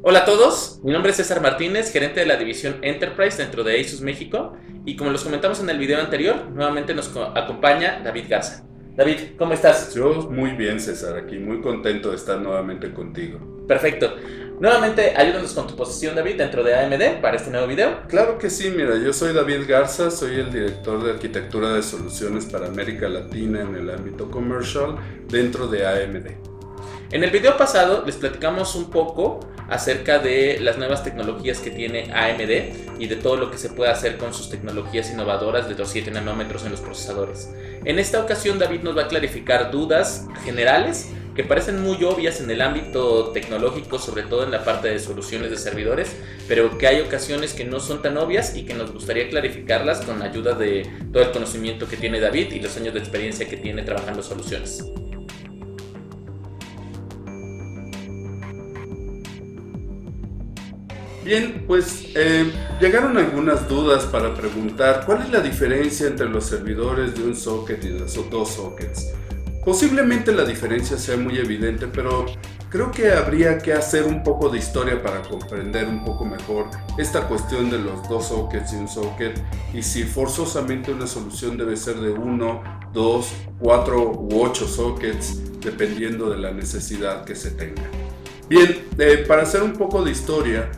Hola a todos, mi nombre es César Martínez, gerente de la división Enterprise dentro de ASUS México, y como los comentamos en el video anterior, nuevamente nos acompaña David Garza. David, ¿cómo estás? Yo muy bien, César, aquí muy contento de estar nuevamente contigo. Perfecto. Nuevamente, ayúdanos con tu posición, David, dentro de AMD para este nuevo video. Claro que sí, mira, yo soy David Garza, soy el director de arquitectura de soluciones para América Latina en el ámbito comercial dentro de AMD. En el video pasado les platicamos un poco acerca de las nuevas tecnologías que tiene AMD y de todo lo que se puede hacer con sus tecnologías innovadoras de los 7 nanómetros en los procesadores. En esta ocasión David nos va a clarificar dudas generales que parecen muy obvias en el ámbito tecnológico, sobre todo en la parte de soluciones de servidores, pero que hay ocasiones que no son tan obvias y que nos gustaría clarificarlas con ayuda de todo el conocimiento que tiene David y los años de experiencia que tiene trabajando soluciones. Bien, pues llegaron algunas dudas para preguntar cuál es la diferencia entre los servidores de un socket y de los dos sockets. Posiblemente la diferencia sea muy evidente, pero creo que habría que hacer un poco de historia para comprender un poco mejor esta cuestión de los dos sockets y un socket, y si forzosamente una solución debe ser de 1, 2, 4 u 8 sockets, dependiendo de la necesidad que se tenga. Bien, para hacer un poco de historia,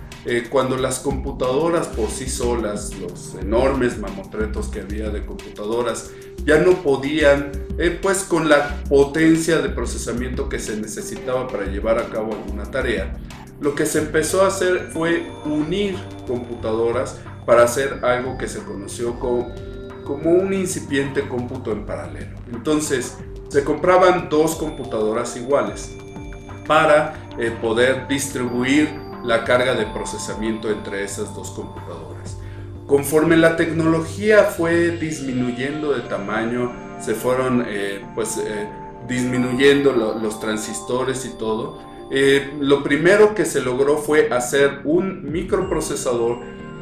cuando las computadoras por sí solas, los enormes mamotretos que había de computadoras, ya no podían, pues con la potencia de procesamiento que se necesitaba para llevar a cabo alguna tarea, lo que se empezó a hacer fue unir computadoras para hacer algo que se conoció como un incipiente cómputo en paralelo. Entonces, se compraban dos computadoras iguales para poder distribuir la carga de procesamiento entre esas dos computadoras. Conforme la tecnología fue disminuyendo de tamaño, se fueron disminuyendo los transistores y todo. Lo primero que se logró fue hacer un microprocesador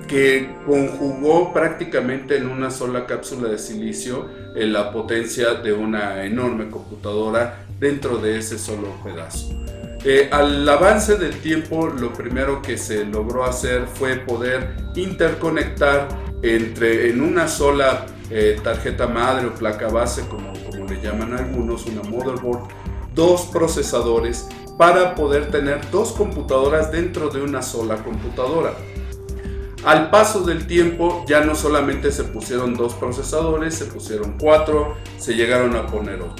que conjugó prácticamente en una sola cápsula de silicio la potencia de una enorme computadora dentro de ese solo pedazo. Al avance del tiempo, lo primero que se logró hacer fue poder interconectar en una sola tarjeta madre o placa base, como le llaman algunos, una motherboard, dos procesadores para poder tener dos computadoras dentro de una sola computadora. Al paso del tiempo ya no solamente se pusieron dos procesadores, se pusieron 4, se llegaron a poner 8.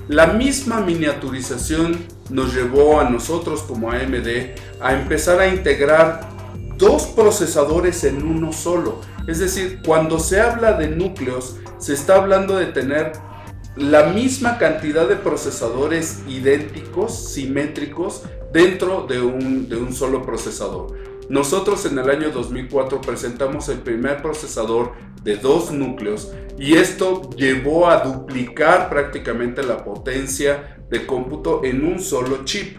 La misma miniaturización nos llevó a nosotros como AMD a empezar a integrar dos procesadores en uno solo. Es decir, cuando se habla de núcleos, se está hablando de tener la misma cantidad de procesadores idénticos, simétricos, dentro de un solo procesador. Nosotros en el año 2004 presentamos el primer procesador de dos núcleos y esto llevó a duplicar prácticamente la potencia de cómputo en un solo chip.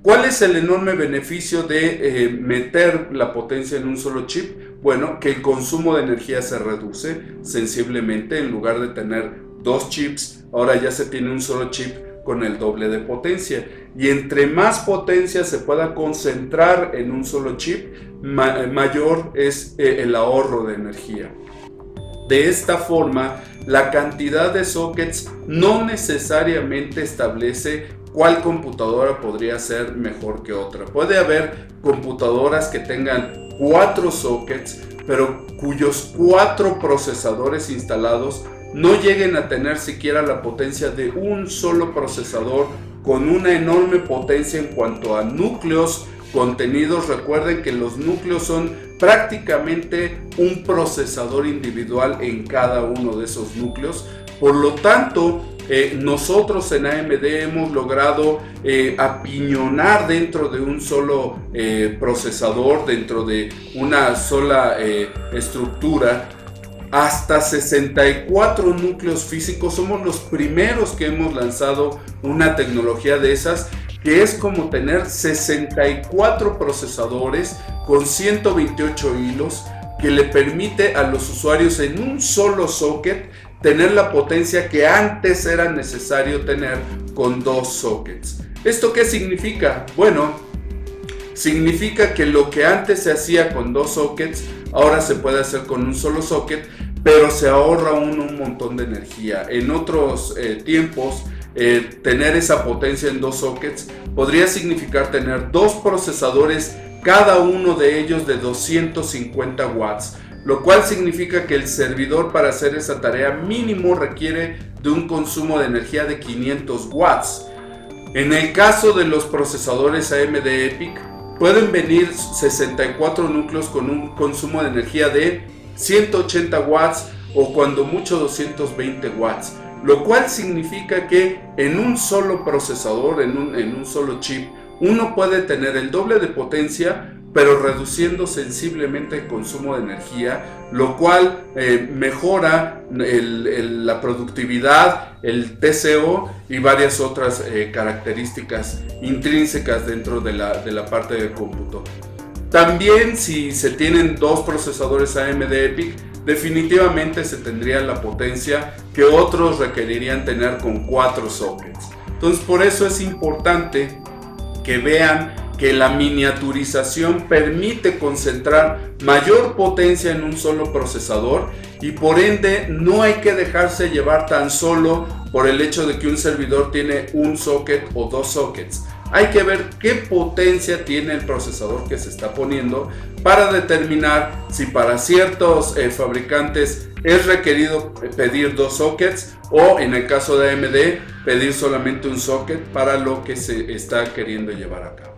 ¿Cuál es el enorme beneficio de meter la potencia en un solo chip? Bueno, que el consumo de energía se reduce sensiblemente. En lugar de tener dos chips, ahora ya se tiene un solo chip con el doble de potencia, y entre más potencia se pueda concentrar en un solo chip, mayor es el ahorro de energía. De esta forma, la cantidad de sockets no necesariamente establece cuál computadora podría ser mejor que otra. Puede haber computadoras que tengan 4 sockets, pero cuyos 4 procesadores instalados no lleguen a tener siquiera la potencia de un solo procesador con una enorme potencia en cuanto a núcleos contenidos. Recuerden que los núcleos son prácticamente un procesador individual en cada uno de esos núcleos. Por lo tanto, nosotros en AMD hemos logrado apiñonar dentro de un solo procesador, dentro de una sola estructura, hasta 64 núcleos físicos. Somos los primeros que hemos lanzado una tecnología de esas, que es como tener 64 procesadores con 128 hilos, que le permite a los usuarios en un solo socket tener la potencia que antes era necesario tener con dos sockets. ¿Esto qué significa? Bueno, Significa que lo que antes se hacía con 2 sockets, ahora se puede hacer con un solo socket, pero se ahorra un montón de energía. En otros tiempos, tener esa potencia en 2 sockets podría significar tener 2 procesadores, cada uno de ellos de 250 watts, lo cual significa que el servidor para hacer esa tarea mínimo requiere de un consumo de energía de 500 watts. En el caso de los procesadores AMD EPYC, pueden venir 64 núcleos con un consumo de energía de 180 watts o cuando mucho 220 watts, lo cual significa que en un solo procesador, en un solo chip, uno puede tener el doble de potencia, pero reduciendo sensiblemente el consumo de energía, lo cual mejora la productividad, el TCO y varias otras características intrínsecas dentro de la parte de cómputo. También, si se tienen 2 procesadores AMD EPYC, definitivamente se tendría la potencia que otros requerirían tener con 4 sockets. Entonces, por eso es importante que vean que la miniaturización permite concentrar mayor potencia en un solo procesador y por ende no hay que dejarse llevar tan solo por el hecho de que un servidor tiene un socket o 2 sockets. Hay que ver qué potencia tiene el procesador que se está poniendo para determinar si para ciertos fabricantes es requerido pedir 2 sockets o en el caso de AMD pedir solamente un socket para lo que se está queriendo llevar a cabo.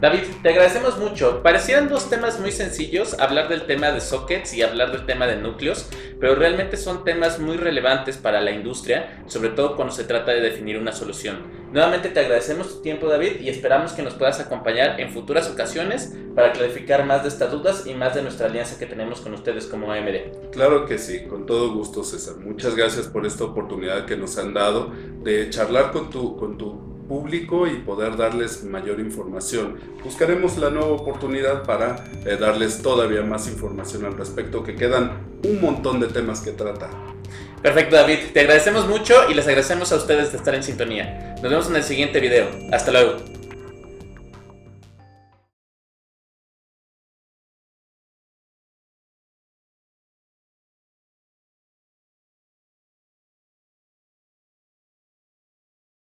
David, te agradecemos mucho. Parecieran 2 temas muy sencillos, hablar del tema de sockets y hablar del tema de núcleos, pero realmente son temas muy relevantes para la industria, sobre todo cuando se trata de definir una solución. Nuevamente te agradecemos tu tiempo, David, y esperamos que nos puedas acompañar en futuras ocasiones para clarificar más de estas dudas y más de nuestra alianza que tenemos con ustedes como AMD. Claro que sí, con todo gusto, César. Muchas gracias por esta oportunidad que nos han dado de charlar con tu público y poder darles mayor información. Buscaremos la nueva oportunidad para darles todavía más información al respecto, que quedan un montón de temas que tratar. Perfecto, David, te agradecemos mucho y les agradecemos a ustedes de estar en sintonía. Nos vemos en el siguiente video. Hasta luego.